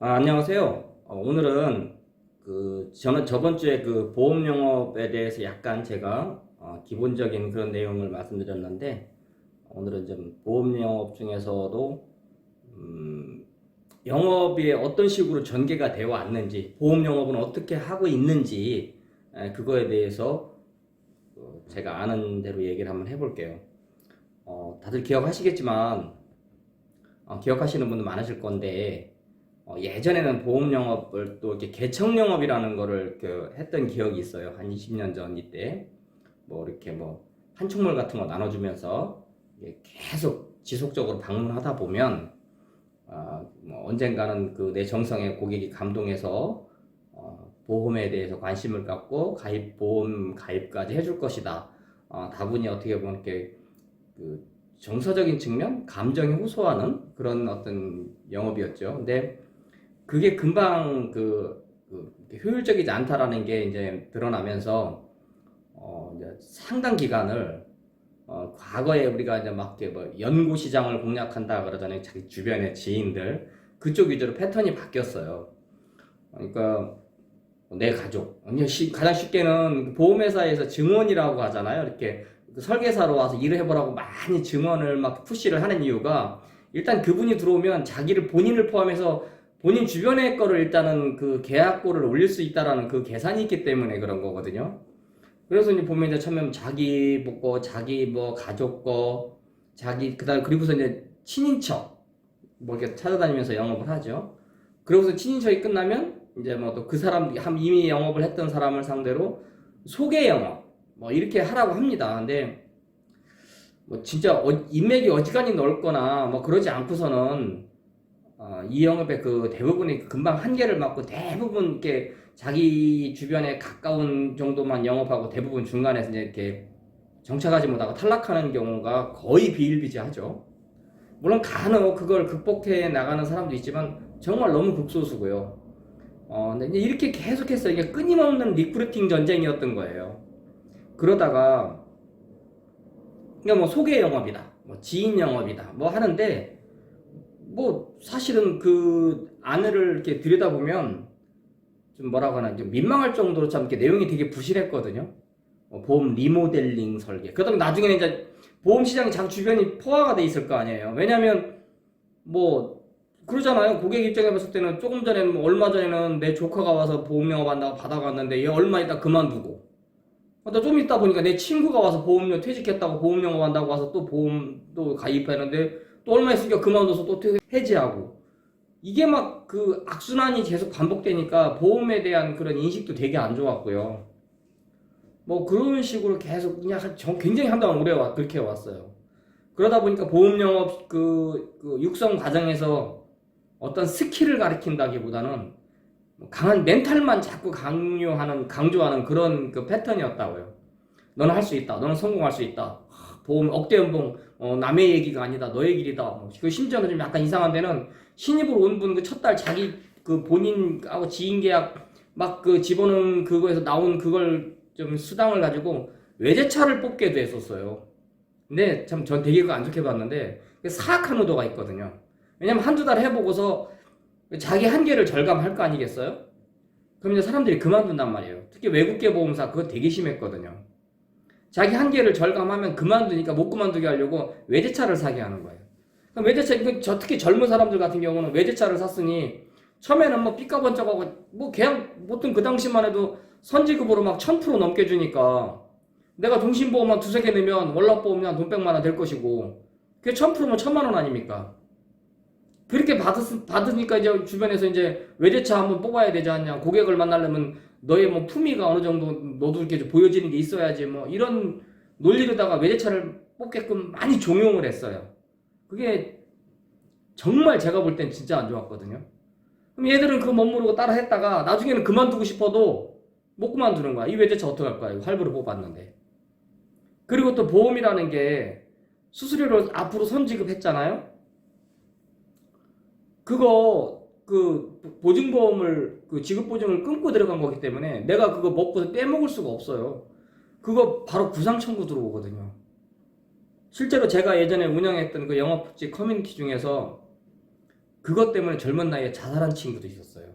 안녕하세요. 오늘은 저는 저번 주에 그 보험 영업에 대해서 약간 제가 기본적인 그런 내용을 말씀드렸는데, 오늘은 좀 보험 영업 중에서도 영업이 어떤 식으로 전개가 되어 왔는지, 보험 영업은 어떻게 하고 있는지, 그거에 대해서 제가 아는 대로 얘기를 한번 해볼게요. 다들 기억하시겠지만, 기억하시는 분도 많으실 건데, 예전에는 보험 영업을 또 이렇게 개척 영업이라는 거를 했던 기억이 있어요. 한 20년 전 이때 뭐 이렇게 뭐 판촉물 같은 거 나눠주면서 계속 지속적으로 방문하다 보면 뭐 언젠가는 그 내 정성에 고객이 감동해서 보험에 대해서 관심을 갖고 보험 가입까지 해줄 것이다. 다분히 어떻게 보면 이렇게 그 정서적인 측면, 감정이 호소하는 그런 어떤 영업이었죠. 근데 그게 금방 효율적이지 않다라는 게 이제 드러나면서 이제 상당 기간을 과거에 우리가 이제 막 이렇게 뭐 연구 시장을 공략한다 그러잖아요. 자기 주변의 지인들 그쪽 위주로 패턴이 바뀌었어요. 그러니까 내 가족, 가장 쉽게는 보험회사에서 증원이라고 하잖아요. 이렇게 그 설계사로 와서 일을 해보라고 많이 증원을 막 푸시를 하는 이유가, 일단 그분이 들어오면 본인을 포함해서 본인 주변의 거를 일단은 그 계약고를 올릴 수 있다라는 그 계산이 있기 때문에 그런 거거든요. 그래서 이제 보면 이제 처음에 자기 거, 자기 뭐 가족 거, 그다음 그리고서 이제 친인척 뭐 이렇게 찾아다니면서 영업을 하죠. 그러고서 친인척이 끝나면 이제 뭐 또 그 사람 이미 영업을 했던 사람을 상대로 소개 영업 뭐 이렇게 하라고 합니다. 근데 뭐 진짜 인맥이 어지간히 넓거나 뭐 그러지 않고서는 이 영업의 그 대부분이 금방 한계를 맞고, 대부분 이렇게 자기 주변에 가까운 정도만 영업하고 대부분 중간에서 이제 이렇게 정착하지 못하고 탈락하는 경우가 거의 비일비재하죠. 물론 간혹 그걸 극복해 나가는 사람도 있지만 정말 너무 극소수고요. 근데 이제 이렇게 계속해서 이게 끊임없는 리크루팅 전쟁이었던 거예요. 그러다가 그러니까 뭐 소개 영업이다, 뭐 지인 영업이다, 뭐 하는데, 뭐 사실은 그 안을 이렇게 들여다보면 좀 뭐라고 하나 좀 민망할 정도로 참 이렇게 내용이 되게 부실했거든요. 보험 리모델링 설계. 그러다 나중에는 이제 보험 시장이 자기 주변이 포화가 돼 있을 거 아니에요. 왜냐면 뭐 그러잖아요. 고객 입장에 봤을 때는 조금 전에는 뭐 얼마 전에는 내 조카가 와서 보험 영업한다고 받아갔는데 얘 얼마 있다 그만두고, 또 좀 있다 보니까 내 친구가 와서 보험료 퇴직했다고 보험 영업한다고 와서 또 보험도 가입했는데 또 얼마 있으니까 그만둬서 또 해지하고, 이게 막 그 악순환이 계속 반복되니까 보험에 대한 그런 인식도 되게 안 좋았고요. 뭐 그런 식으로 계속 그냥 굉장히 한동안 그렇게 왔어요. 그러다 보니까 보험 영업 그 육성 과정에서 어떤 스킬을 가리킨다기보다는 강한 멘탈만 자꾸 강조하는 그런 그 패턴이었다고요. 너는 할 수 있다. 너는 성공할 수 있다. 보험 억대 연봉, 남의 얘기가 아니다. 너의 길이다. 그 심지어는 좀 약간 이상한 데는 신입으로 온 분 그 첫 달 자기 그 본인하고 지인 계약 막 그 집어넣은 그거에서 나온 그걸 좀 수당을 가지고 외제차를 뽑게도 했었어요. 근데 참 전 되게 그거 안 좋게 봤는데, 사악한 의도가 있거든요. 왜냐면 한두 달 해보고서 자기 한계를 절감할 거 아니겠어요? 그럼 이제 사람들이 그만둔단 말이에요. 특히 외국계 보험사 그거 되게 심했거든요. 자기 한계를 절감하면 그만두니까 못 그만두게 하려고 외제차를 사게 하는 거예요. 그럼 특히 젊은 사람들 같은 경우는 외제차를 샀으니 처음에는 뭐 삐까번쩍하고 뭐 그냥 보통 그 당시만 해도 선지급으로 막 1000% 넘게 주니까 내가 종신보험만 두세 개 내면 월납보험이 한 돈 100만 원 될 것이고, 그게 1000%면 1000만 원 아닙니까? 그렇게 받으니까 이제 주변에서 이제 외제차 한번 뽑아야 되지 않냐. 고객을 만나려면 너의 뭐 품위가 어느 정도 너도 이렇게 좀 보여지는 게 있어야지, 뭐 이런 논리로다가 외제차를 뽑게끔 많이 종용을 했어요. 그게 정말 제가 볼 땐 진짜 안 좋았거든요. 그럼 얘들은 그거 못 모르고 따라 했다가 나중에는 그만두고 싶어도 못 그만두는 거야. 이 외제차 어떡할 거야. 할부로 뽑았는데. 그리고 또 보험이라는 게 수수료를 앞으로 선지급했잖아요. 그거 그 보증보험을 그 지급보증을 끊고 들어간 거기 때문에 내가 그거 먹고 떼먹을 수가 없어요. 그거 바로 구상 청구 들어오거든요. 실제로 제가 예전에 운영했던 그 영업복지 커뮤니티 중에서 그것 때문에 젊은 나이에 자살한 친구도 있었어요.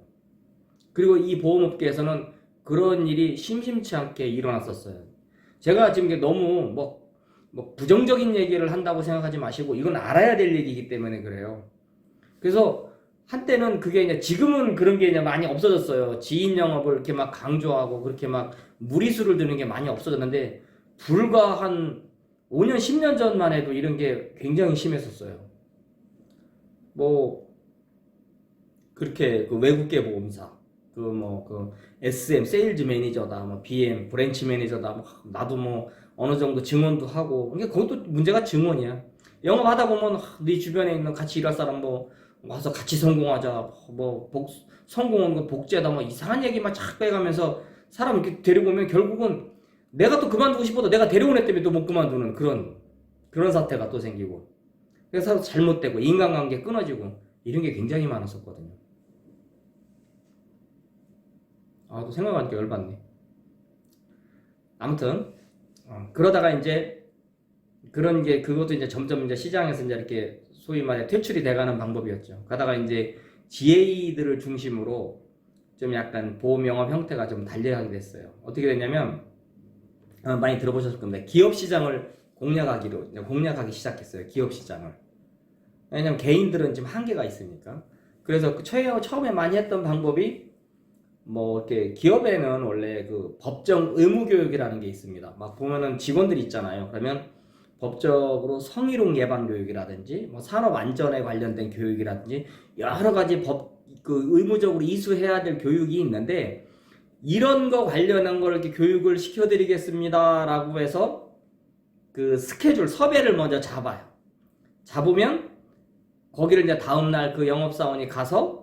그리고 이 보험업계에서는 그런 일이 심심치 않게 일어났었어요. 제가 지금 이게 너무 뭐 부정적인 얘기를 한다고 생각하지 마시고 이건 알아야 될 얘기이기 때문에 그래요. 그래서 한때는 그게 이제 지금은 그런 게 이제 많이 없어졌어요. 지인 영업을 이렇게 막 강조하고 그렇게 막 무리수를 두는 게 많이 없어졌는데 불과 한 5년, 10년 전만 해도 이런 게 굉장히 심했었어요. 뭐 그렇게 그 외국계 보험사 그 SM 세일즈 매니저다, 뭐 BM 브랜치 매니저다, 뭐 나도 뭐 어느 정도 증언도 하고 이게 그것도 문제가 증언이야. 영업하다 보면 네 주변에 있는 같이 일할 사람 뭐 와서 같이 성공하자, 성공한 거 복제다, 뭐 이상한 얘기만 착 빼가면서 사람 이렇게 데리고 오면 결국은 내가 또 그만두고 싶어도 내가 데려온 애 때문에 또 못 그만두는 그런 사태가 또 생기고, 그래서 잘못되고 인간관계 끊어지고 이런 게 굉장히 많았었거든요. 또 생각하니까 열받네. 아무튼 그러다가 이제 그런 게 그것도 이제 점점 이제 시장에서 이제 이렇게 소위 말해 퇴출이 돼가는 방법이었죠. 가다가 이제 GA들을 중심으로 좀 약간 보험 영업 형태가 좀 달려가게 됐어요. 어떻게 됐냐면 많이 들어보셨을 겁니다. 기업 시장을 공략하기 시작했어요. 기업 시장을. 왜냐면 개인들은 지금 한계가 있으니까. 그래서 처음에 많이 했던 방법이 뭐 이렇게 기업에는 원래 그 법정 의무 교육이라는 게 있습니다. 막 보면은 직원들이 있잖아요. 그러면 법적으로 성희롱 예방 교육이라든지 뭐 산업 안전에 관련된 교육이라든지 여러 가지 의무적으로 이수해야 될 교육이 있는데, 이런 거 관련한 걸 이렇게 교육을 시켜드리겠습니다라고 해서 그 스케줄 섭외를 먼저 잡으면 거기를 이제 다음날 그 영업사원이 가서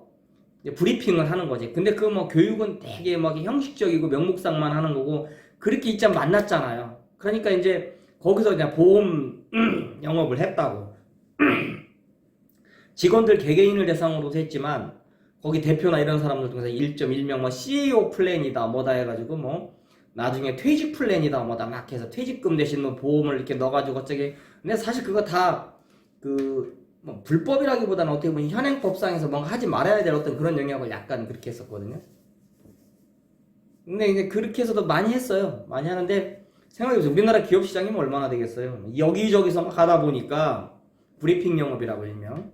이제 브리핑을 하는 거지. 근데 그 뭐 교육은 되게 막 형식적이고 명목상만 하는 거고 그렇게 있자 만났잖아요. 그러니까 이제 거기서 그냥 보험 영업을 했다고. 직원들 개개인을 대상으로도 했지만 거기 대표나 이런 사람들 중에서 1.1명 뭐 CEO 플랜이다 뭐다 해가지고 뭐 나중에 퇴직 플랜이다 뭐다 막 해서 퇴직금 대신 뭐 보험을 이렇게 넣어가지고 어쩌게. 근데 사실 그거 다 뭐 불법이라기보다는 어떻게 보면 현행법상에서 뭔가 하지 말아야 될 어떤 그런 영역을 약간 그렇게 했었거든요. 근데 이제 그렇게 해서도 많이 했어요. 많이 하는데 생각해보세요. 우리나라 기업 시장이면 얼마나 되겠어요. 여기저기서 막 하다 보니까 브리핑 영업이라고 일명,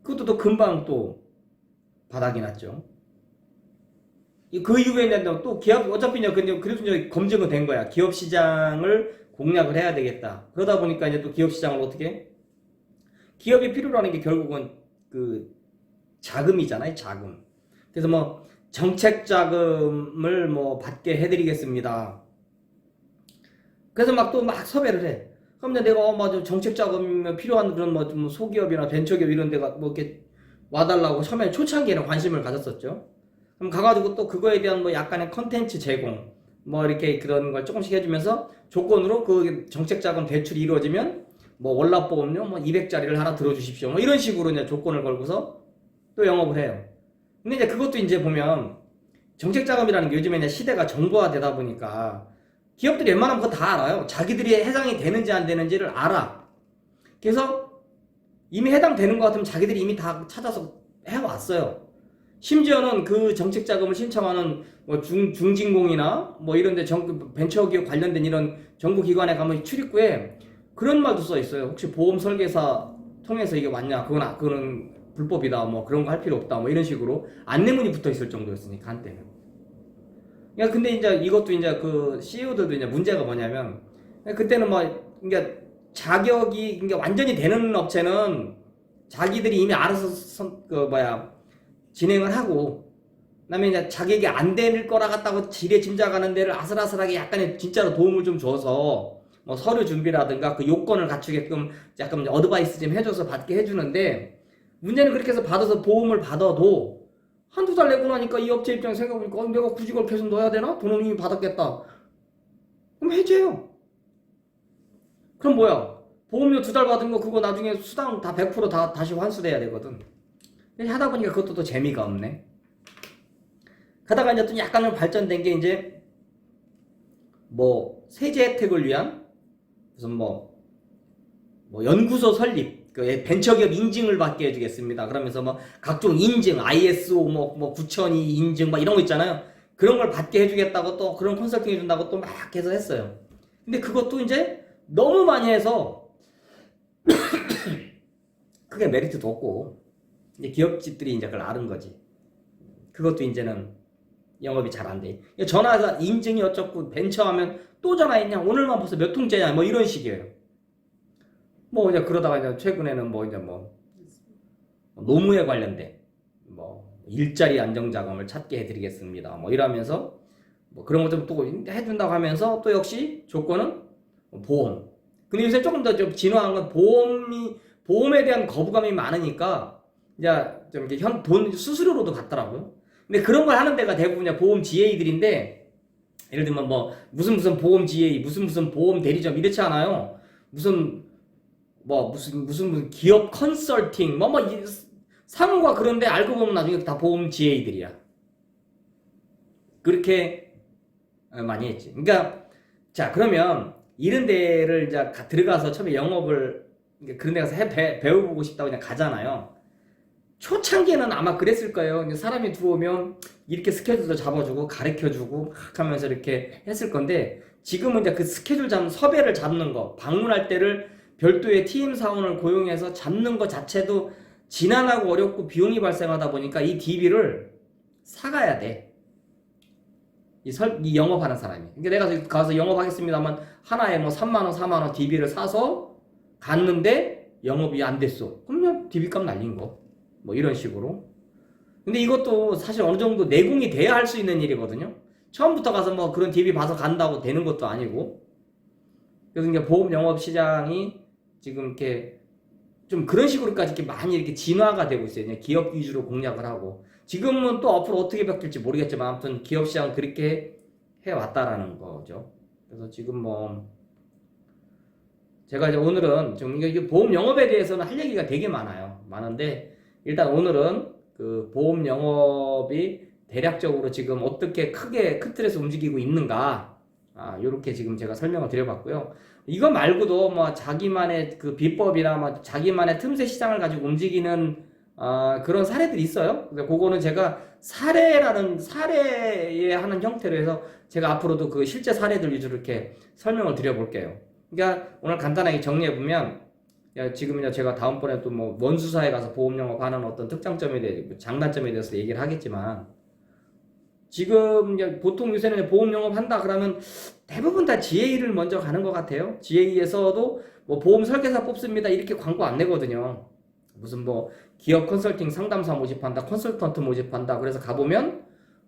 그것도 또 금방 또 바닥이 났죠. 그 이후에 또 기업 어차피 그래도 이제 검증은 된 거야. 기업 시장을 공략을 해야 되겠다. 그러다 보니까 이제 또 기업 시장을 어떻게? 기업이 필요로 하는 게 결국은 그 자금이잖아요. 자금. 그래서 뭐 정책 자금을 뭐 받게 해드리겠습니다. 그래서 막 섭외를 해. 그럼 내가 맞아 정책 자금 필요한 그런 뭐 소기업이나 벤처기업 이런 데가 뭐 이렇게 와달라고 처음에 초창기에는 관심을 가졌었죠. 그럼 가가지고 또 그거에 대한 뭐 약간의 컨텐츠 제공 뭐 이렇게 그런 걸 조금씩 해주면서 조건으로 그 정책 자금 대출이 이루어지면 뭐 월납보험료 뭐 200짜리를 하나 들어주십시오. 뭐 이런 식으로 이제 조건을 걸고서 또 영업을 해요. 근데 이제 그것도 이제 보면 정책 자금이라는 게 요즘에 이제 시대가 정보화되다 보니까 기업들이 웬만하면 그거 다 알아요. 자기들이 해당이 되는지 안 되는지를 알아. 그래서 이미 해당되는 것 같으면 자기들이 이미 다 찾아서 해왔어요. 심지어는 그 정책 자금을 신청하는 뭐 중진공이나 뭐 이런 데 벤처기업 관련된 이런 정부기관에 가면 출입구에 그런 말도 써 있어요. 혹시 보험 설계사 통해서 이게 왔냐? 그거는 불법이다. 뭐 그런 거 할 필요 없다. 뭐 이런 식으로 안내문이 붙어 있을 정도였으니까 한때는. 야, 근데 이제 이것도 이제 그 CEO들도 이제 문제가 뭐냐면 그때는 뭐 그러니까 자격이 그러니까 완전히 되는 업체는 자기들이 이미 알아서 진행을 하고, 그다음에 이제 자격이 안 될 거라 갖다고 지레 짐작하는 데를 아슬아슬하게 약간의 진짜로 도움을 좀 줘서 뭐 서류 준비라든가 그 요건을 갖추게끔 약간 어드바이스 좀 해줘서 받게 해주는데, 문제는 그렇게 해서 받아서 보험을 받아도 한두 달 내고 나니까 이 업체 입장에 생각해보니까 내가 굳이 그걸 계속 넣어야 되나? 돈은 이미 받았겠다. 그럼 해제해요. 그럼 뭐야? 보험료 2달 받은 거 그거 나중에 수당 다 100% 다시 환수돼야 되거든. 하다 보니까 그것도 또 재미가 없네. 가다가 이제 또 약간은 발전된 게 이제 뭐 세제 혜택을 위한 무슨 뭐 연구소 설립, 그 벤처기업 인증을 받게 해주겠습니다. 그러면서 뭐 각종 인증, ISO 뭐 9002 인증 막 이런 거 있잖아요. 그런 걸 받게 해주겠다고 또 그런 컨설팅 해준다고 또 막 해서 했어요. 근데 그것도 이제 너무 많이 해서 그게 메리트도 없고 이제 기업집들이 이제 그걸 아는 거지. 그것도 이제는 영업이 잘 안 돼. 전화해서 인증이 어쩌고 벤처하면 또 전화했냐? 오늘만 벌써 몇 통째냐? 뭐 이런 식이에요. 뭐 이제 그러다가 이제 최근에는 뭐 이제 뭐 노무에 관련된 뭐 일자리 안정자금을 찾게 해드리겠습니다. 뭐 이러면서 뭐 그런 것들 또 해준다고 하면서 또 역시 조건은 보험. 근데 요새 조금 더 좀 진화한 건 보험에 대한 거부감이 많으니까 이제 좀 이렇게 돈 수수료로도 받더라고요. 근데 그런 걸 하는 데가 대부분 보험 GA들인데 예를 들면 뭐 무슨 보험 GA 무슨 보험 대리점 이렇지 않아요. 무슨 기업 컨설팅 상호가 그런데 알고 보면 나중에 다 보험 GA들이야. 그렇게 많이 했지. 그러니까 자 그러면 이런 데를 이제 들어가서 처음에 영업을 그런 데 가서 배워보고 싶다고 그냥 가잖아요. 초창기에는 아마 그랬을 거예요. 사람이 들어오면 이렇게 스케줄도 잡아주고 가르쳐주고 막 하면서 이렇게 했을 건데 지금은 이제 그 스케줄 섭외를 잡는 거, 방문할 때를 별도의 팀 사원을 고용해서 잡는 것 자체도 지난하고 어렵고 비용이 발생하다 보니까 이 DB를 사가야 돼. 이 영업하는 사람이. 그러니까 내가 가서 영업하겠습니다만 하나에 뭐 3만원, 4만원 DB를 사서 갔는데 영업이 안 됐어. 그러면 DB 값 날린 거. 뭐 이런 식으로. 근데 이것도 사실 어느 정도 내공이 돼야 할 수 있는 일이거든요. 처음부터 가서 뭐 그런 DB 봐서 간다고 되는 것도 아니고. 그래서 이제 보험 영업 시장이 지금 이렇게 좀 그런 식으로까지 이렇게 많이 이렇게 진화가 되고 있어요. 그냥 기업 위주로 공략을 하고. 지금은 또 앞으로 어떻게 바뀔지 모르겠지만 아무튼 기업 시장은 그렇게 해왔다라는 거죠. 그래서 지금 뭐 제가 이제 오늘은 좀 이게 보험 영업에 대해서는 할 얘기가 되게 많은데 일단 오늘은 그 보험 영업이 대략적으로 지금 어떻게 큰 틀에서 움직이고 있는가 요렇게 지금 제가 설명을 드려봤고요. 이거 말고도 뭐 자기만의 그 비법이나 뭐 자기만의 틈새 시장을 가지고 움직이는 그런 사례들이 있어요. 근데 그거는 제가 사례에 하는 형태로 해서 제가 앞으로도 그 실제 사례들 위주로 이렇게 설명을 드려볼게요. 그러니까 오늘 간단하게 정리해보면 지금 제가 다음번에 또 뭐 원수사에 가서 보험 영업하는 어떤 특장점에 대해 장단점에 대해서 얘기를 하겠지만 지금 보통 요새는 보험 영업 한다 그러면 대부분 다 GA를 먼저 가는 것 같아요. GA에서도 뭐 보험 설계사 뽑습니다 이렇게 광고 안 내거든요. 무슨 뭐 기업 컨설팅 상담사 모집한다, 컨설턴트 모집한다. 그래서 가보면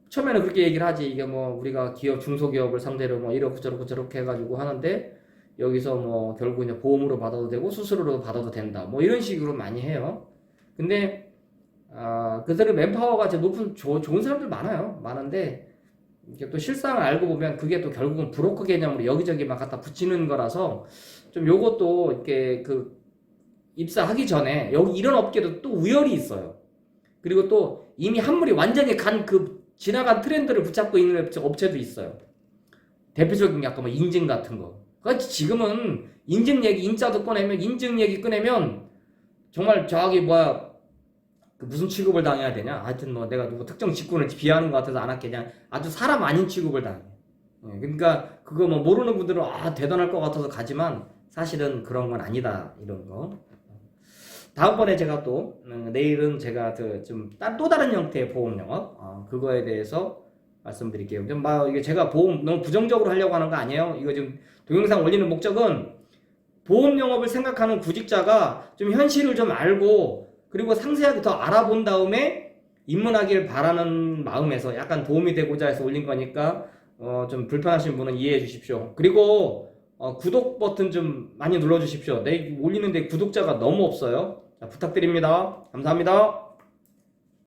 처음에는 그렇게 얘기를 하지. 이게 뭐 우리가 기업 중소기업을 상대로 뭐 이렇게 저렇게 해가지고 하는데 여기서 뭐 결국 이제 보험으로 받아도 되고 수수료로 받아도 된다. 뭐 이런 식으로 많이 해요. 근데 그들의 맨파워가 높은 좋은 사람들 많은데 이게 또 실상을 알고 보면 그게 또 결국은 브로커 개념으로 여기저기 막 갖다 붙이는 거라서 좀 요것도 이렇게 그 입사하기 전에 여기 이런 업계도 또 우열이 있어요. 그리고 또 이미 한물이 완전히 지나간 트렌드를 붙잡고 있는 업체도 있어요. 대표적인 게 아까 뭐 인증 같은 거. 그러니까 지금은 인증 얘기, 인증 얘기 꺼내면 정말 저기 무슨 취급을 당해야 되냐? 하여튼 뭐 내가 누구 특정 직군을 비하하는 것 같아서 안 할게. 그냥 아주 사람 아닌 취급을 당해. 그러니까 그거 뭐 모르는 분들은 대단할 것 같아서 가지만 사실은 그런 건 아니다. 이런 거. 다음번에 제가 또 내일은 제가 또 다른 형태의 보험 영업 그거에 대해서 말씀드릴게요. 이게 제가 보험 너무 부정적으로 하려고 하는 거 아니에요. 이거 지금 동영상 올리는 목적은 보험 영업을 생각하는 구직자가 좀 현실을 좀 알고 그리고 상세하게 더 알아본 다음에 입문하길 바라는 마음에서 약간 도움이 되고자 해서 올린 거니까 좀 불편하신 분은 이해해 주십시오. 그리고 구독 버튼 좀 많이 눌러 주십시오. 내 올리는데 구독자가 너무 없어요. 자, 부탁드립니다. 감사합니다.